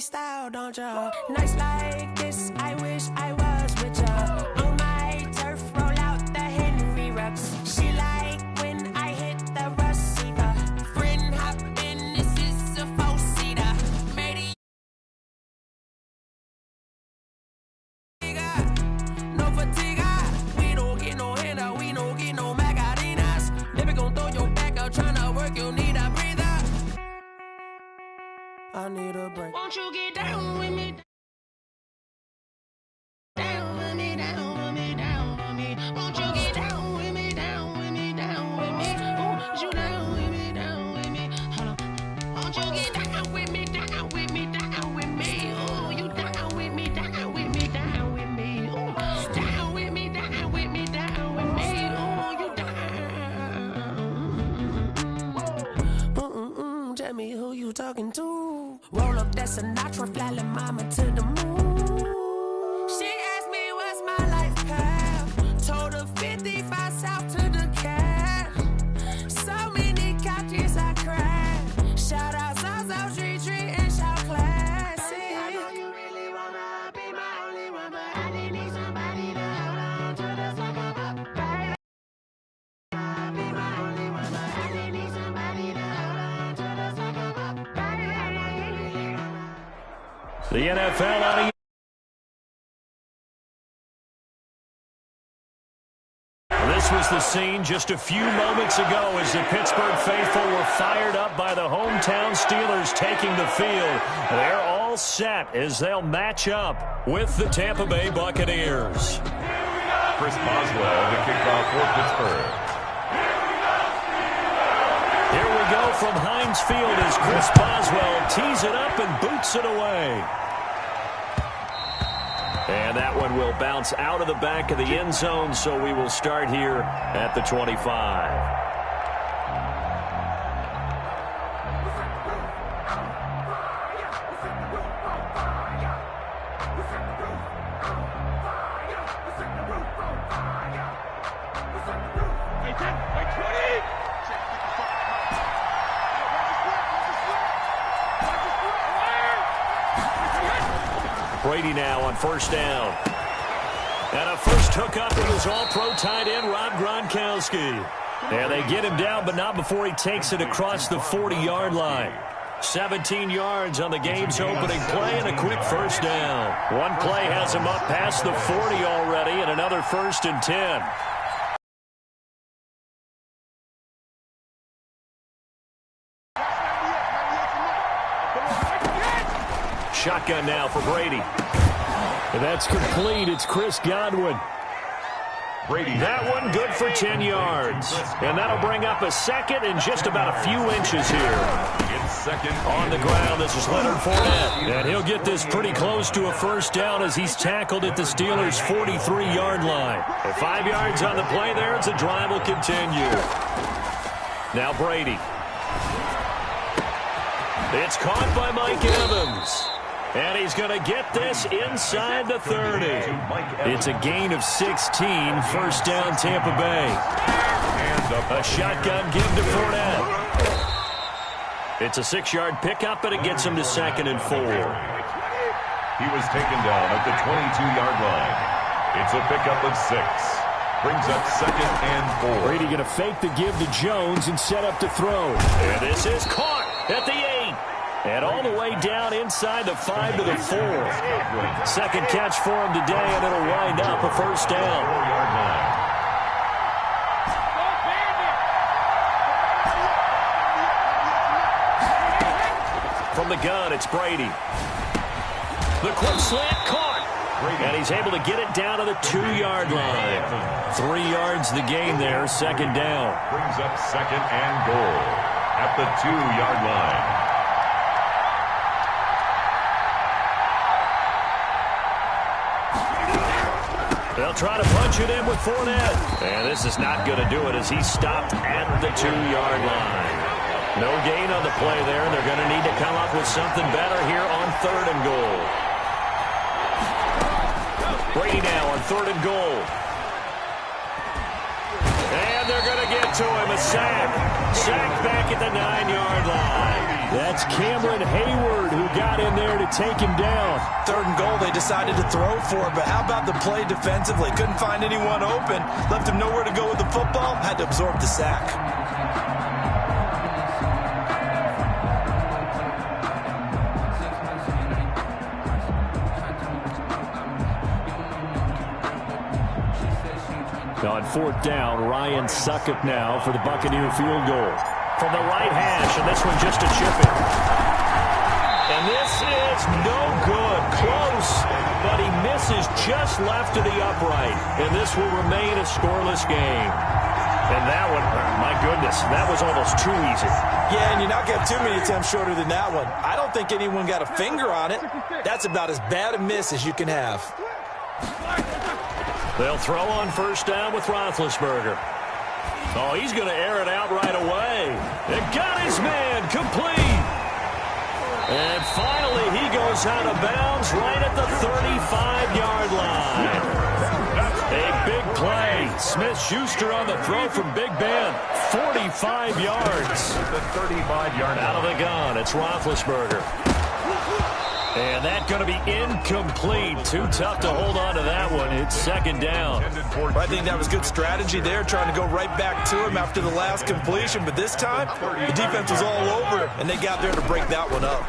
style, don't ya? Nights like this, I wish I was with ya. On my turf, roll out the Henry rocks. She like when I hit the receiver. Friend hop in, this is a four-seater. Made no fatigue, we don't get no handout, we don't get no magarinas. Never gon' throw your back out, tryna work, you need a breather. I need a break. Won't you get down with me? Down with me, down with me, down with me. Won't you get down with me, down with me, down with me? Ooh, you down with me, down with me. Hold on. Won't you get down with me, down with me, down with me? Ooh, you down with me, down with me, down with me. Ooh, down with me, down with me, down with me. Ooh, you down. Tell me who you talking to. Roll up that Sinatra, fly la mama to the moon. She asked me what's my life path. Told her 55 south to the cat. So many couches I cried. Shout out South Street and shout classy. I know you really wanna be my only one, but I didn't need somebody to hold on to the sucker up, baby. Be my only one, but I didn't need somebody to hold on to the sucker up, baby. The NFL out of This was the scene just a few moments ago as the Pittsburgh faithful were fired up by the hometown Steelers taking the field. They're all set as they'll match up with the Tampa Bay Buccaneers. Chris Boswell, the kickoff for Pittsburgh. Here we go from Heinz Field as Chris Boswell tees it up and boots it away. And that one will bounce out of the back of the end zone, so we will start here at the 25. Brady now on first down. And a first hookup with his all-pro tight end, Rob Gronkowski. And they get him down, but not before he takes it across the 40-yard line. 17 yards on the game's opening play and a quick first down. One play has him up past the 40 already and another 1st and 10. Shotgun now for Brady. And that's complete. It's Chris Godwin. Brady. That one good for 10 yards. And that'll bring up a second and just about a few inches here. It's second on the ground. This is Leonard Fournette. And he'll get this pretty close to a first down as he's tackled at the Steelers' 43-yard line. And 5 yards on the play there as the drive will continue. Now Brady. It's caught by Mike Evans. And he's going to get this inside the 30. It's a gain of 16, first down Tampa Bay. A shotgun give to Fournette. It's a 6-yard pickup, and it gets him to 2nd and 4. He was taken down at the 22-yard line. It's a pickup of 6. Brings up 2nd and 4. Brady going to fake the give to Jones and set up to throw. And this is caught at the 8. And all the way down inside the 5 to the 4. Second catch for him today, and it'll wind up a first down. From the gun, it's Brady. The quick slant caught. And he's able to get it down to the 2-yard line. 3 yards the gain there, second down. Brings up 2nd and goal at the 2-yard line. They'll try to punch it in with Fournette. And this is not going to do it as he's stopped at the 2-yard line. No gain on the play there, and they're going to need to come up with something better here on 3rd and goal. Brady now on 3rd and goal. And And they're going to get to him. A sack. Sack back at the 9-yard line. That's Cameron Hayward who got in there to take him down. 3rd and goal, they decided to throw for it, but how about the play defensively? Couldn't find anyone open. Left him nowhere to go with the football. Had to absorb the sack. On 4th down, Ryan Succop now for the Buccaneer field goal. From the right hash, and this one just a chip in. And this is no good. Close, but he misses just left of the upright. And this will remain a scoreless game. And that one, my goodness, that was almost too easy. Yeah, and you're not going to have too many attempts shorter than that one. I don't think anyone got a finger on it. That's about as bad a miss as you can have. They'll throw on 1st down with Roethlisberger. Oh, he's going to air it out right away. It got his man complete. And finally, he goes out of bounds right at the 35-yard line. A big play. Smith-Schuster on the throw from Big Ben. 45 yards. The 35-yard out of the gun. It's Roethlisberger. And that's going to be incomplete. Too tough to hold on to that one. It's 2nd down. I think that was good strategy there, trying to go right back to him after the last completion. But this time, the defense was all over, and they got there to break that one up.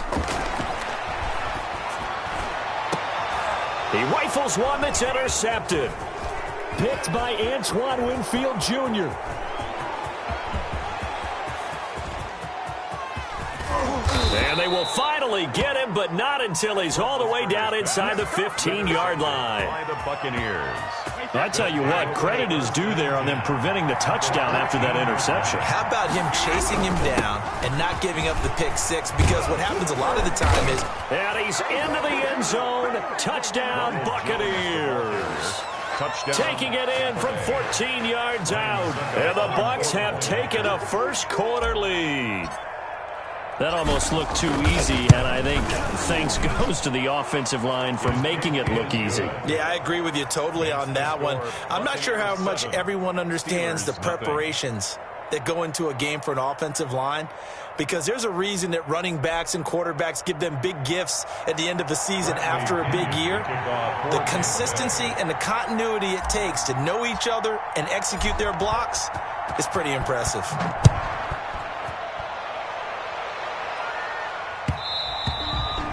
He rifles one that's intercepted. Picked by Antoine Winfield Jr. And they will finally get him, but not until he's all the way down inside the 15-yard line. By the Buccaneers. I tell you what, credit is due there on them preventing the touchdown after that interception. How about him chasing him down and not giving up the pick six? Because what happens a lot of the time is... And he's into the end zone. Touchdown, Buccaneers. Touchdown. Taking it in from 14 yards out. And the Bucs have taken a first-quarter lead. That almost looked too easy, and I think thanks goes to the offensive line for making it look easy. Yeah, I agree with you totally on that one. I'm not sure how much everyone understands the preparations that go into a game for an offensive line, because there's a reason that running backs and quarterbacks give them big gifts at the end of the season after a big year. The consistency and the continuity it takes to know each other and execute their blocks is pretty impressive.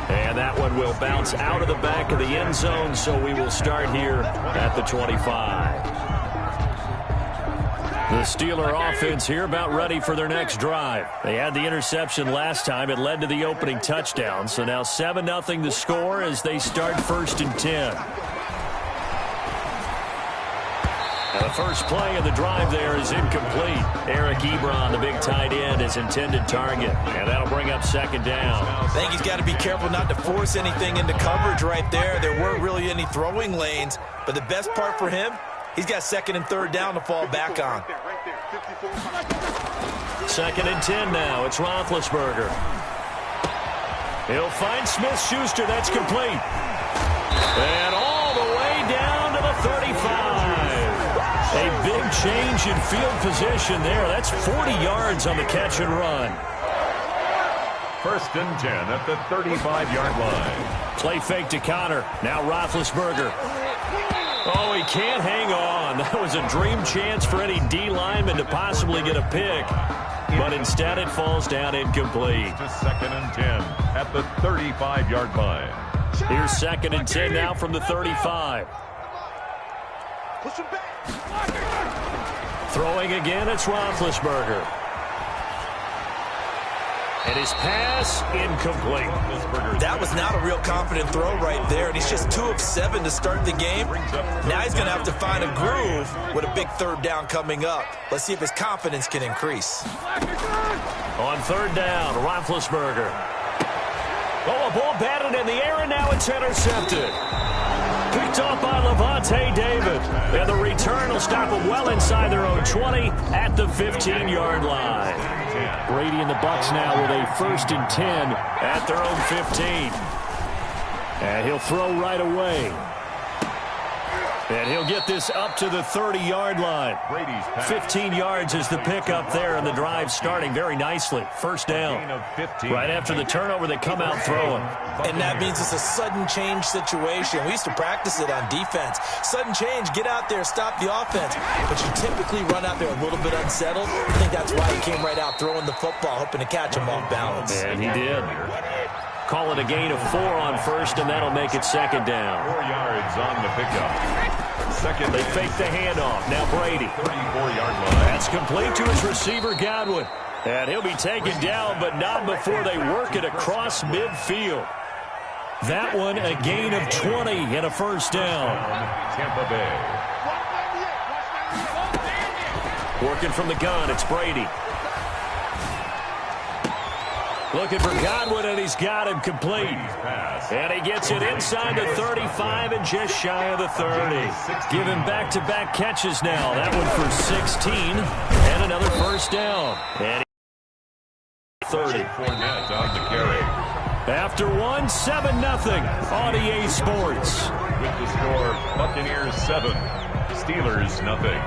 And that one will bounce out of the back of the end zone, so we will start here at the 25. The Steeler offense here about ready for their next drive. They had the interception last time. It led to the opening touchdown. So now 7-0 the score as they start 1st and 10. Now the first play of the drive there is incomplete. Eric Ebron, the big tight end, is intended target. And that'll bring up 2nd down. I think he's got to be careful not to force anything into coverage right there. There weren't really any throwing lanes. But the best part for him, he's got 2nd and 3rd down to fall back on. 2nd and 10 now. It's Roethlisberger. He'll find Smith-Schuster. That's complete. And all the way down to the 35. A big change in field position there. That's 40 yards on the catch and run. 1st and 10 at the 35-yard line. Play fake to Connor. Now Roethlisberger. Oh, he can't hang on. That was a dream chance for any D lineman to possibly get a pick. But instead it falls down incomplete. To 2nd and 10 at the 35-yard line. Here's 2nd and 10 now from the 35. Throwing again, it's Roethlisberger. And his pass incomplete. That was not a real confident throw right there, and he's just 2 of 7 to start the game. Now he's going to have to find a groove with a big 3rd down coming up. Let's see if his confidence can increase. On 3rd down, Roethlisberger. Oh, a ball batted in the air, and now it's intercepted. Picked off by Levante David. And the return will stop them well inside their own 20 at the 15-yard line. Brady and the Bucs now with a 1st and 10 at their own 15. And he'll throw right away. And he'll get this up to the 30-yard line. 15 yards is the pickup there, and the drive starting very nicely. First down. Right after the turnover, they come out throwing. And that means it's a sudden change situation. We used to practice it on defense. Sudden change, get out there, stop the offense. But you typically run out there a little bit unsettled. I think that's why he came right out throwing the football, hoping to catch him off balance. And he did. Call it a gain of 4 on first, and that'll make it second down. 4 yards on the pickup. Second. They fake the handoff. Now Brady. 34-yard line. That's complete to his receiver, Godwin. And he'll be taken down, but not before they work it across midfield. That one a gain of 20 and a first down. Tampa Bay. Working from the gun, it's Brady. Looking for Godwin, and he's got him complete. And he gets it inside the 35 and just shy of the 30. Giving back-to-back catches now. That one for 16 and another first down. And 30. Fournette on the carry. After one, 7-0 on EA Sports. With the score, Buccaneers 7, Steelers nothing.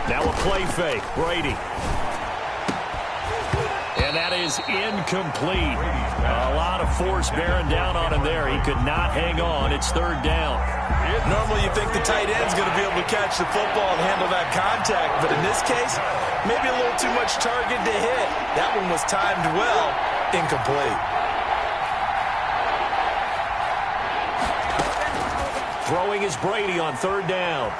Now a play fake, Brady. And that is incomplete. A lot of force bearing down on him there. He could not hang on. It's third down. Normally you think the tight end's going to be able to catch the football and handle that contact, but in this case, maybe a little too much target to hit. That one was timed well, incomplete. Throwing is Brady on third down.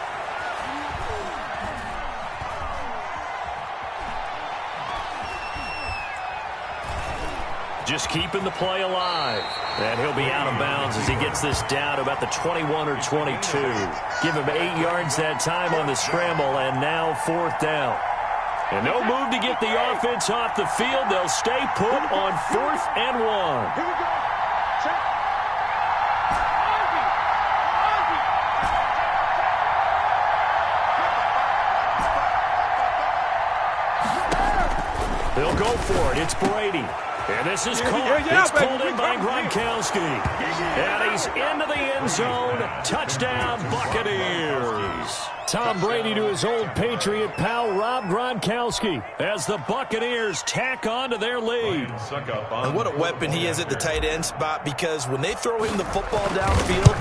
Just keeping the play alive. And he'll be out of bounds as he gets this down to about the 21 or 22. Give him 8 yards that time on the scramble, and now fourth down. And no move to get the offense off the field. They'll stay put on 4th and 1. They'll go for it. It's Brady. And this is caught. It's pulled in by Gronkowski. And he's into the end zone. Touchdown, Buccaneers. Tom Brady to his old Patriot pal, Rob Gronkowski, as the Buccaneers tack on to their lead. And what a weapon he is at the tight end spot, because when they throw him the football downfield,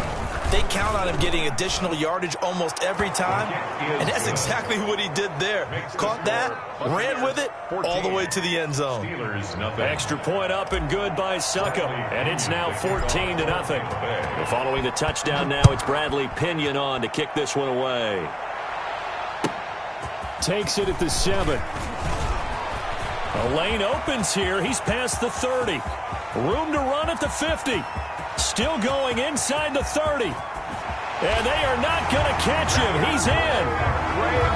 they count on him getting additional yardage almost every time. And that's exactly what he did there. Caught that, ran with it, all the way to the end zone. Extra point up and good by Succop. And it's now 14-0. Well, following the touchdown now, it's Bradley Pinion on to kick this one away. Takes it at the 7. A lane opens here. He's past the 30. Room to run at the 50. Still going inside the 30. And they are not going to catch him. He's in.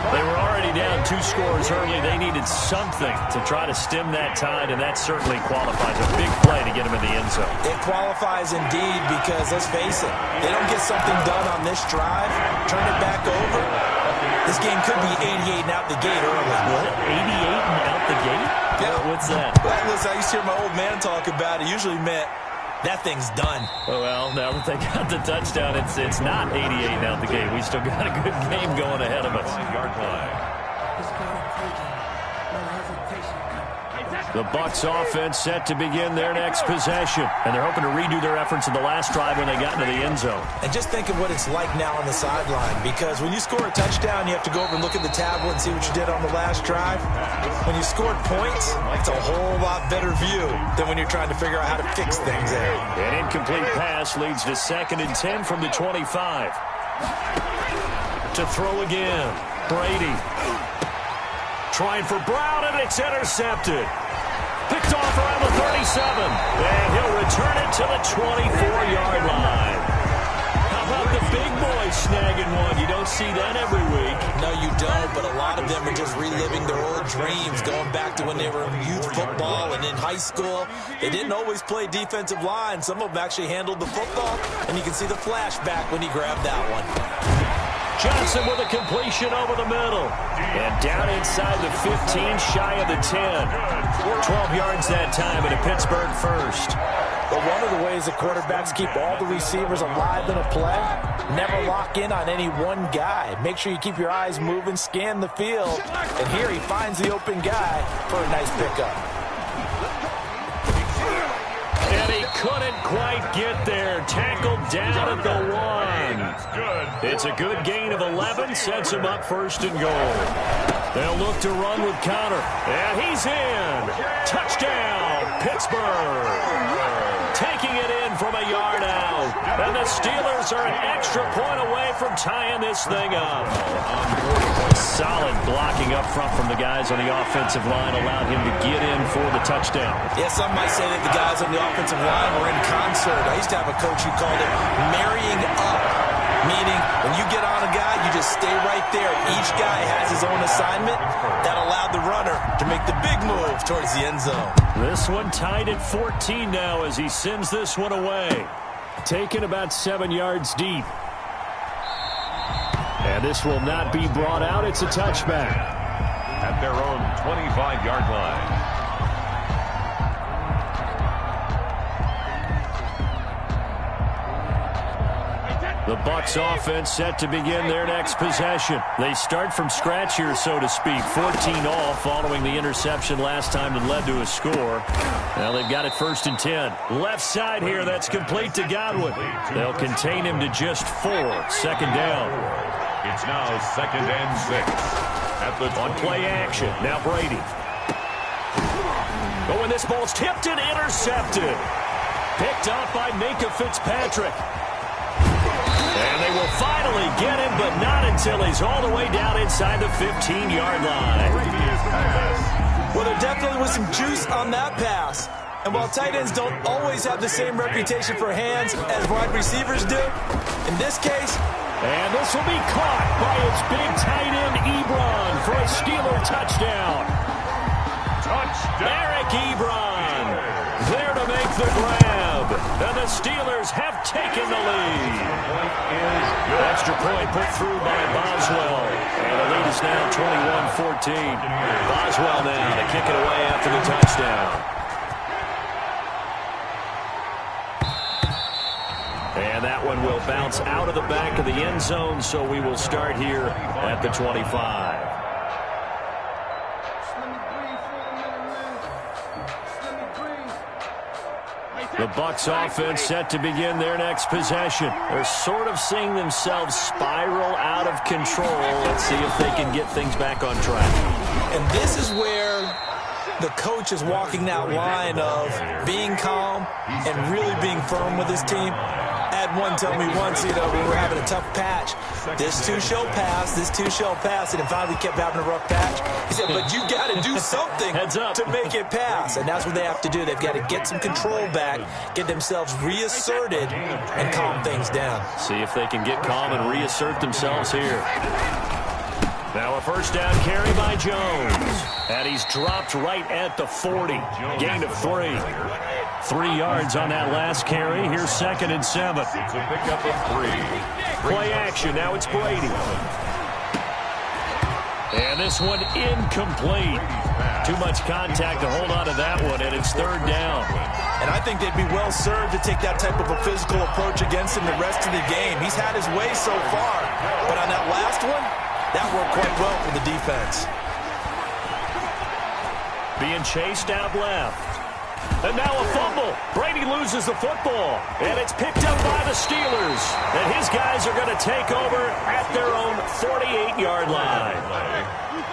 They were already down 2 scores early. They needed something to try to stem that tide, and that certainly qualifies. A big play to get him in the end zone. It qualifies indeed, because let's face it, they don't get something done on this drive, turn it back over, this game could be 88 and out the gate early. What? 88 and out the gate? Yeah. What's that? Well, listen, I used to hear my old man talk about it. Usually meant that thing's done. Well, now that they got the touchdown, it's not 88 and out the gate. We still got a good game going ahead of us. The Bucs offense set to begin their next possession. And they're hoping to redo their efforts in the last drive when they got into the end zone. And just think of what it's like now on the sideline, because when you score a touchdown, you have to go over and look at the tablet and see what you did on the last drive. When you scored points, it's a whole lot better view than when you're trying to figure out how to fix things there. An incomplete pass leads to 2nd and 10 from the 25. To throw again, Brady. Trying for Brown, and it's intercepted. Picked off around the 37. And he'll return it to the 24-yard line. How about the big boys snagging one. You don't see that every week. No, you don't, but a lot of them are just reliving their old dreams, going back to when they were in youth football and in high school. They didn't always play defensive line. Some of them actually handled the football, and you can see the flashback when he grabbed that one. Johnson with a completion over the middle. And down inside the 15, shy of the 10. 12 yards that time, and a Pittsburgh first. But one of the ways the quarterbacks keep all the receivers alive in a play, never lock in on any one guy. Make sure you keep your eyes moving, scan the field. And here he finds the open guy for a nice pickup. And he couldn't quite get there. Tackled down at the 1. It's a good gain of 11. Sets him up first and goal. They'll look to run with Connor. And he's in. Touchdown, Pittsburgh. Taking it in from a yard out. And the Steelers are an extra point away from tying this thing up. Solid blocking up front from the guys on the offensive line allowed him to get in for the touchdown. Yeah, some might say that the guys on the offensive line were in concert. I used to have a coach who called it marrying up, meaning when you get on a guy, you just stay right there. Each guy has his own assignment. That allowed the runner to make the big move towards the end zone. This one tied at 14 now as he sends this one away. Taken about 7 yards deep. And this will not be brought out. It's a touchback. At their own 25-yard line. The Bucs offense set to begin their next possession. They start from scratch here, so to speak. 14 all following the interception last time that led to a score. Now they've got it first and 10. Left side here, that's complete to Godwin. They'll contain him to just 4. Second down. It's now 2nd and 6. At the on play action. Now Brady. Oh, and this ball's tipped and intercepted. Picked up by Minka Fitzpatrick. And they will finally get him, but not until he's all the way down inside the 15-yard line. Well, there definitely was some juice on that pass. And while tight ends don't always have the same reputation for hands as wide receivers do, in this case... And this will be caught by its big tight end, Ebron, for a Steeler touchdown. Eric Ebron there to make the grab. And the Steelers have taken the lead. Extra point put through by Boswell. And the lead is now 21-14. Boswell now to kick it away after the touchdown. And that one will bounce out of the back of the end zone, so we will start here at the 25. The Bucs offense set to begin their next possession. They're sort of seeing themselves spiral out of control. Let's see if they can get things back on track. And this is where the coach is walking that line of being calm and really being firm with his team. I had one tell me once, we were having a tough patch. This too shall pass, this too shall pass. And finally we kept having a rough patch. He said, but you got to do something to make it pass. And that's what they have to do. They've got to get some control back, get themselves reasserted, and calm things down. See if they can get calm and reassert themselves here. Now a first down carry by Jones. And he's dropped right at the 40. Gain of 3. 3 yards on that last carry. Here's 2nd and 7. It's a pickup of 3. Play action. Now it's Brady. And this one incomplete. Too much contact to hold on to that one, and it's 3rd down. And I think they'd be well served to take that type of a physical approach against him the rest of the game. He's had his way so far. But on that last one, that worked quite well for the defense. Being chased out left. And now a fumble. Brady loses the football. And it's picked up by the Steelers. And his guys are going to take over at their own 48-yard line.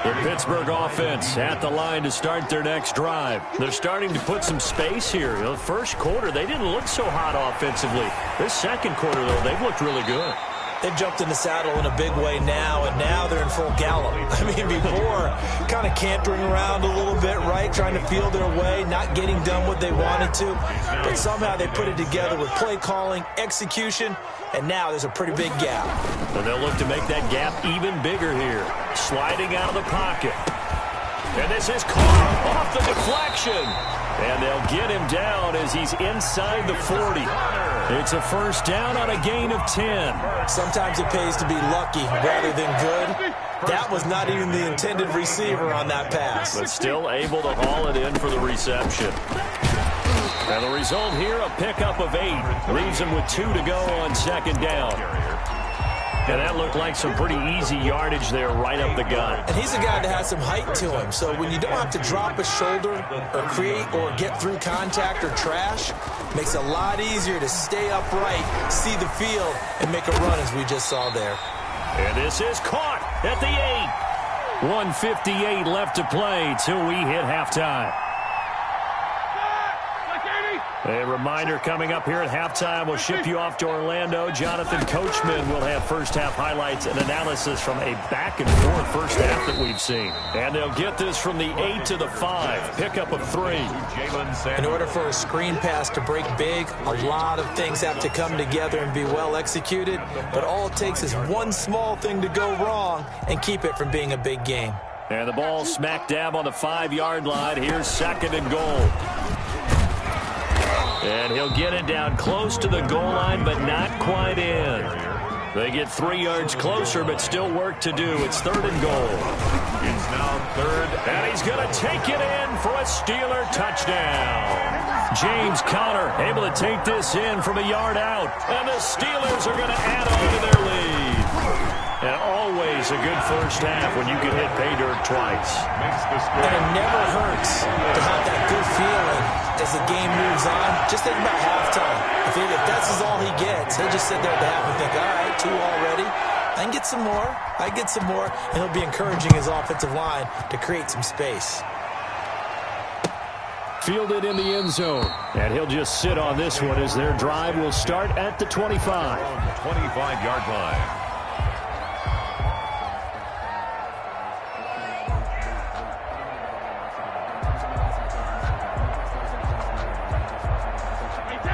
The Pittsburgh offense at the line to start their next drive. They're starting to put some space here. The first quarter, they didn't look so hot offensively. This second quarter, though, they've looked really good. They've jumped in the saddle in a big way now, and now they're in full gallop. I mean, before, kind of cantering around a little bit, right, trying to feel their way, not getting done what they wanted to. But somehow they put it together with play calling, execution, and now there's a pretty big gap. And they'll look to make that gap even bigger here. Sliding out of the pocket. And this is caught off the deflection. And they'll get him down as he's inside the 40. It's a first down on a gain of 10. Sometimes it pays to be lucky rather than good. That was not even the intended receiver on that pass. But still able to haul it in for the reception. And the result here, a pickup of 8. Leaves him with 2 to go on second down. And that looked like some pretty easy yardage there right up the gut. And he's a guy that has some height to him. So when you don't have to drop a shoulder or create or get through contact or trash, makes it a lot easier to stay upright, see the field, and make a run as we just saw there. And this is caught at the 8. 1:58 left to play till we hit halftime. A reminder coming up here at halftime. We'll ship you off to Orlando. Jonathan Coachman will have first-half highlights and analysis from a back-and-forth first half that we've seen. And they'll get this from the 8 to the 5. Pickup of 3. In order for a screen pass to break big, a lot of things have to come together and be well executed. But all it takes is one small thing to go wrong and keep it from being a big game. And the ball smack dab on the 5-yard line. Here's second and goal. And he'll get it down close to the goal line, but not quite in. They get 3 yards closer, but still work to do. It's third and goal. It's now third. And he's going to take it in for a Steeler touchdown. James Conner able to take this in from a yard out. And the Steelers are going to add on to their lead. And always a good first half when you can hit pay dirt twice. And it never hurts to have that good feeling as the game moves on. Just think about halftime. If that's all he gets, he'll just sit there at the half and think, all right, 2 already. I can get some more. I get some more. And he'll be encouraging his offensive line to create some space. Fielded in the end zone. And he'll just sit on this one as their drive will start at the 25. 25-yard line.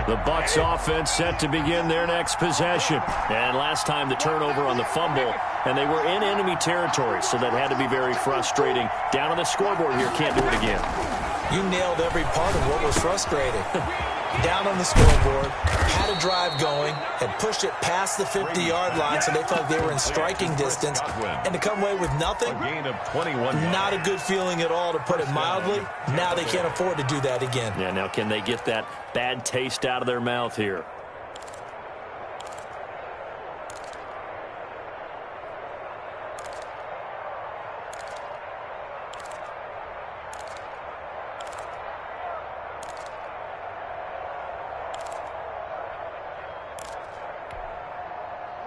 The Bucs offense set to begin their next possession. And last time the turnover on the fumble, and they were in enemy territory, so that had to be very frustrating. Down on the scoreboard here, can't do it again. You nailed every part of what was frustrating. Down on the scoreboard, had a drive going, had pushed it past the 50-yard line, so they felt like they were in striking distance. And to come away with nothing, not a good feeling at all, to put it mildly. Now they can't afford to do that again. Yeah, now can they get that bad taste out of their mouth here?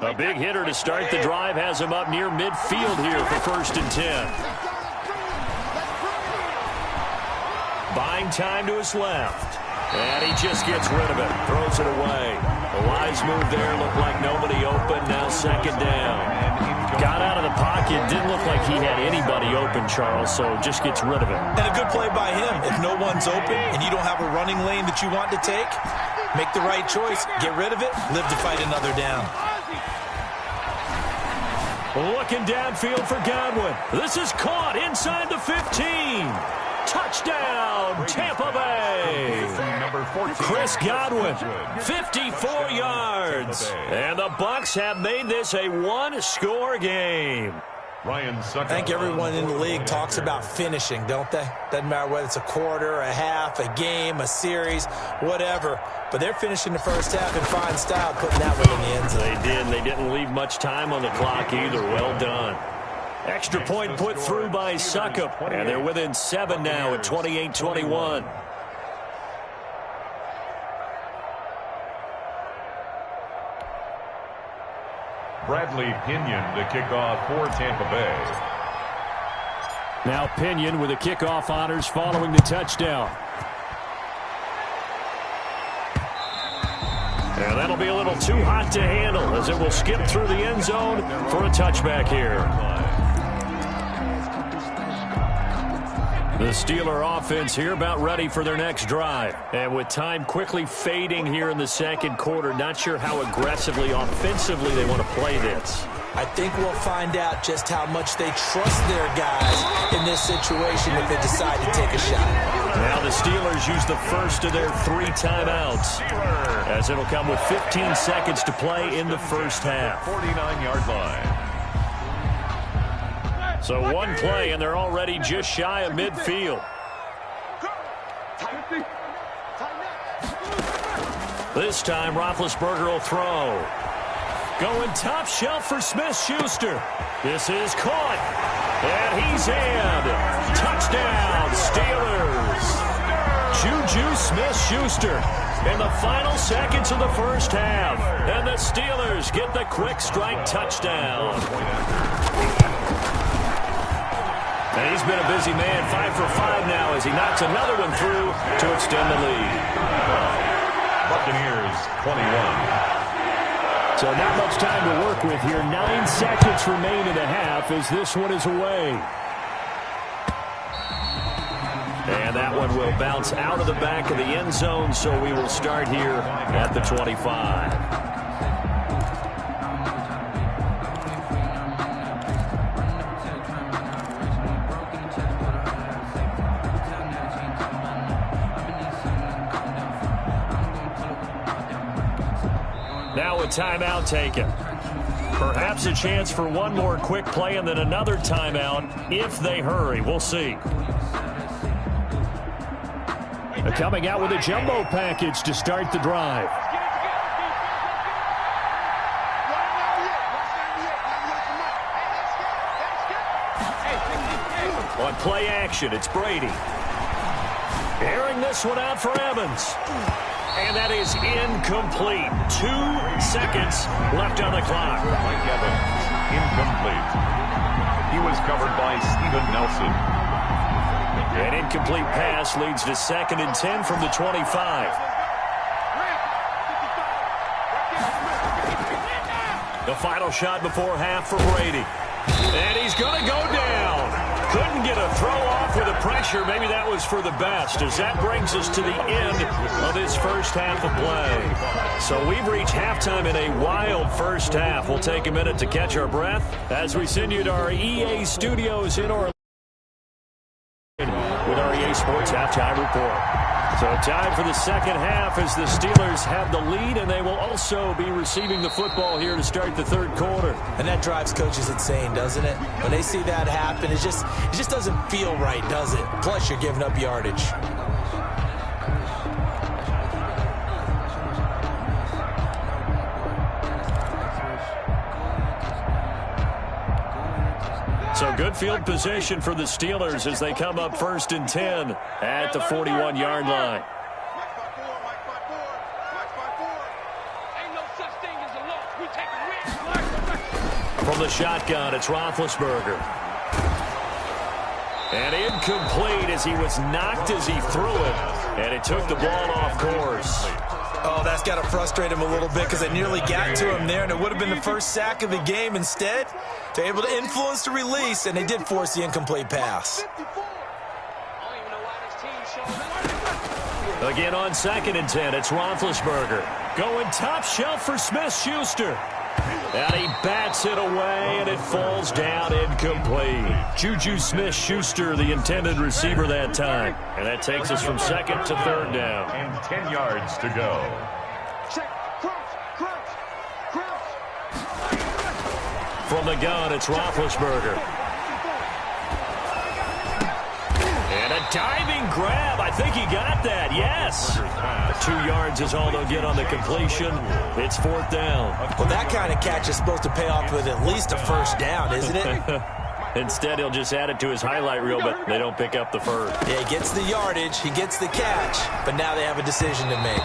A big hitter to start the drive has him up near midfield here for 1st and 10. Buying time to his left. And he just gets rid of it. Throws it away. A wise move there. Looked like nobody open. Now second down. Got out of the pocket. Didn't look like he had anybody open, Charles, so just gets rid of it. And a good play by him. If no one's open and you don't have a running lane that you want to take, make the right choice. Get rid of it. Live to fight another down. Looking downfield for Godwin. This is caught inside the 15. Touchdown, Tampa Bay. Chris Godwin, 54 yards. And the Bucs have made this a one-score game. I think everyone in the league talks about finishing, don't they? Doesn't matter whether it's a quarter, a half, a game, a series, whatever. But they're finishing the first half in fine style, putting that one in the end zone. They did. They didn't leave much time on the clock either. Well done. Extra point put through by Suckup. And they're within 7 now at 28-21. Bradley Pinion to kick off for Tampa Bay. Now Pinion with the kickoff honors following the touchdown. And that'll be a little too hot to handle as it will skip through the end zone for a touchback here. The Steeler offense here about ready for their next drive. And with time quickly fading here in the second quarter, not sure how aggressively, offensively they want to play this. I think we'll find out just how much they trust their guys in this situation if they decide to take a shot. Now the Steelers use the first of their 3 timeouts, as it'll come with 15 seconds to play in the first half. 49-yard line. So one play, and they're already just shy of midfield. This time, Roethlisberger will throw. Going top shelf for Smith-Schuster. This is caught. And he's in. Touchdown, Steelers. Juju Smith-Schuster in the final seconds of the first half. And the Steelers get the quick strike touchdown. And he's been a busy man, 5 for 5 now as he knocks another one through to extend the lead. Buccaneers 21. So not much time to work with here. 9 seconds remain in the half as this one is away. And that one will bounce out of the back of the end zone, so we will start here at the 25. Now a timeout taken. Perhaps a chance for one more quick play and then another timeout if they hurry. We'll see. Coming out with a jumbo package to start the drive. On play action, it's Brady. Airing this one out for Evans. And that is incomplete. 2 seconds left on the clock. Mike Evans, incomplete. He was covered by Steven Nelson. An incomplete pass leads to 2nd and 10 from the 25. The final shot before half for Brady. And he's going to go down. Couldn't get a throw off with the pressure. Maybe that was for the best, as that brings us to the end of this first half of play. So we've reached halftime in a wild first half. We'll take a minute to catch our breath as we send you to our EA studios in Orlando with our EA Sports Halftime Report. So time for the second half as the Steelers have the lead, and they will also be receiving the football here to start the third quarter. And that drives coaches insane, doesn't it? When they see that happen, it just doesn't feel right, does it? Plus, you're giving up yardage. So good field position for the Steelers as they come up 1st and 10 at the 41-yard line. From the shotgun, it's Roethlisberger. And incomplete as he was knocked as he threw it, and it took the ball off course. Oh, that's got to frustrate him a little bit because they nearly got to him there, and it would have been the first sack of the game. Instead, they're able to influence the release, and they did force the incomplete pass. Again on 2nd and 10, it's Roethlisberger. Going top shelf for Smith-Schuster. And he bats it away, and it falls down incomplete. Juju Smith-Schuster, the intended receiver that time. And that takes us from 2nd to 3rd down. And 10 yards to go. From the gun, it's Roethlisberger. And a diving grab. I think he got that, yes. 2 yards is all they'll get on the completion. It's 4th down. Well, that kind of catch is supposed to pay off with at least a first down, isn't it? Instead, he'll just add it to his highlight reel, but they don't pick up the first. Yeah, he gets the yardage, he gets the catch, but now they have a decision to make.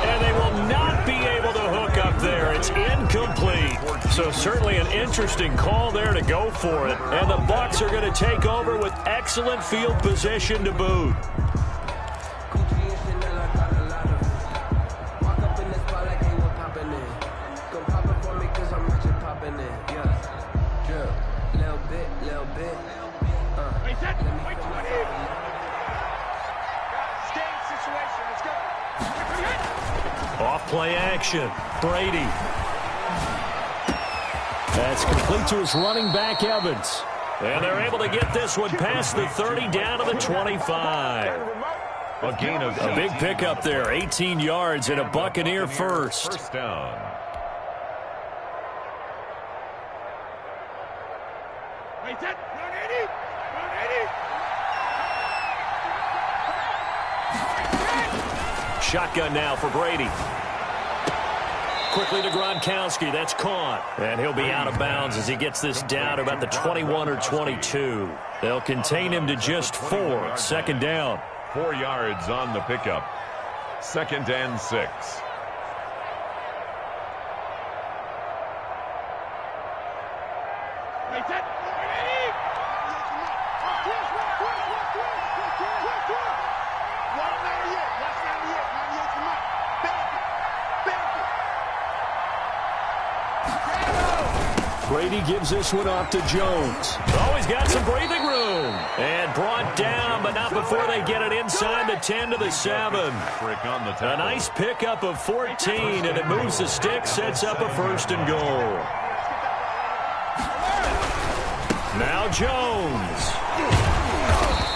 And they will not be able to hook up there. It's incomplete. So certainly an interesting call there to go for it. And the Bucs are going to take over with excellent field position to boot. just popping in, yeah. Drip, little bit. Wait, set, wait, 20. Game situation, let's go. Off play action. Brady. That's complete to his running back, Evans. And they're able to get this one past the 30 down to the 25. A gain of A big pickup there, 18 yards and a Buccaneer first. First down. Wait, set, run 80. Shotgun now for Brady. Quickly to Gronkowski. That's caught. And he'll be out of bounds as he gets this down to about the 21 or 22. They'll contain him to just 4. Second down. 4 yards on the pickup. 2nd and 6. Wait, set, Brady gives this one off to Jones. Oh, he's got some breathing room. And brought down, but not before they get it inside the 10 to the 7. A nice pickup of 14, and it moves the stick, sets up a 1st and goal. Now Jones.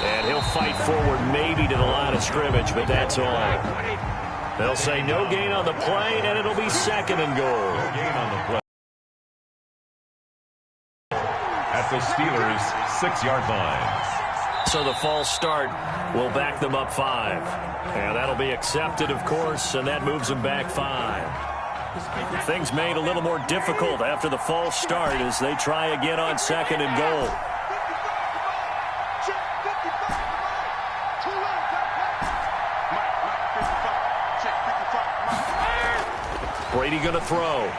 And he'll fight forward maybe to the line of scrimmage, but that's all. They'll say no gain on the play, and it'll be 2nd and goal. No gain on the play. At the Steelers' 6-yard line. So the false start will back them up 5. And that'll be accepted, of course, and that moves them back 5. Things made a little more difficult after the false start as they try again on 2nd and goal. Brady going to throw.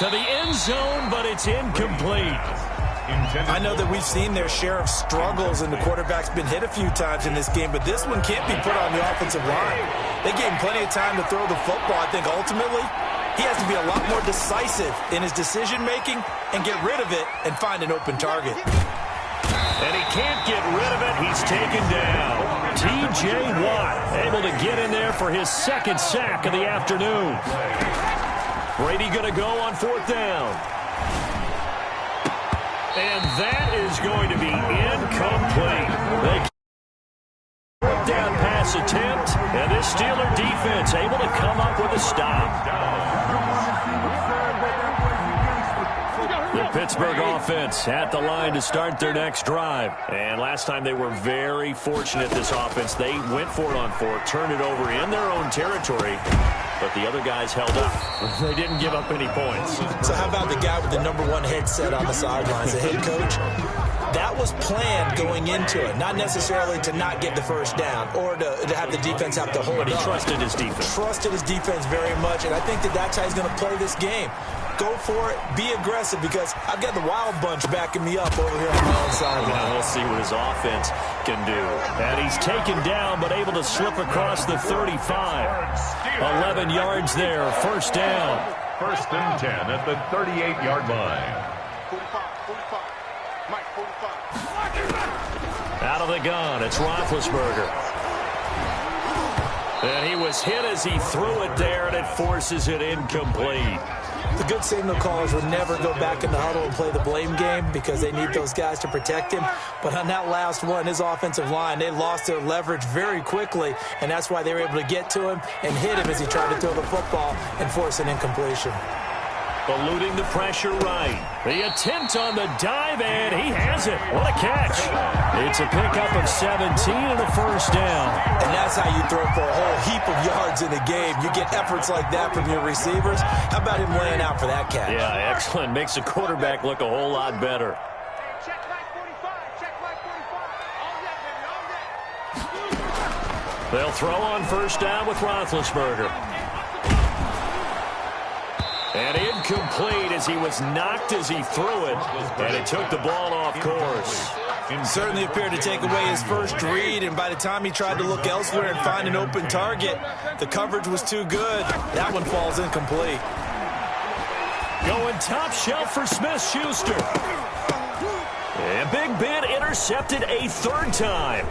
To the end zone, but it's incomplete. I know that we've seen their share of struggles, and the quarterback's been hit a few times in this game, but this one can't be put on the offensive line. They gave him plenty of time to throw the football. I think ultimately he has to be a lot more decisive in his decision-making and get rid of it and find an open target. And he can't get rid of it. He's taken down. T.J. Watt able to get in there for his 2nd sack of the afternoon. Brady going to go on 4th down. And that is going to be incomplete. They down pass attempt, and this Steeler defense able to come up with a stop. The Pittsburgh offense at the line to start their next drive. And last time they were very fortunate, this offense. They went for it on 4, turned it over in their own territory, but the other guys held up. They didn't give up any points. So how about the guy with the #1 headset on the sidelines, the head coach? That was planned going into it, not necessarily to not get the first down or to have the defense have to hold But he up. trusted his defense. Trusted his defense very much, and I think that that's how he's going to play this game. Go for it, be aggressive, because I've got the wild bunch backing me up over here on my own sideline. Now we'll see what his offense can do. And he's taken down, but able to slip across the 35. 11 yards there, 1st down. 1st and 10 at the 38-yard line. Out of the gun, it's Roethlisberger. And he was hit as he threw it there, and it forces it incomplete. The good signal callers would never go back in the huddle and play the blame game because they need those guys to protect him. But on that last one, his offensive line, they lost their leverage very quickly, and that's why they were able to get to him and hit him as he tried to throw the football and force an incompletion. Eluding the pressure right. The attempt on the dive, and he has it. What a catch. It's a pickup of 17 and a 1st down. And that's how you throw for a whole heap of yards in a game. You get efforts like that from your receivers. How about him laying out for that catch? Yeah, excellent. Makes the quarterback look a whole lot better. Check like 45. Check like 45. All day, baby. All day. They'll throw on 1st down with Roethlisberger. And incomplete as he was knocked as he threw it. And it took the ball off course. Certainly appeared to take away his first read, and by the time he tried to look elsewhere and find an open target, the coverage was too good. That one falls incomplete. Going top shelf for Smith-Schuster. And Big Ben intercepted a third time.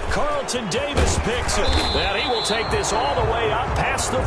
Carlton Davis picks it. And he will take this all the way up past the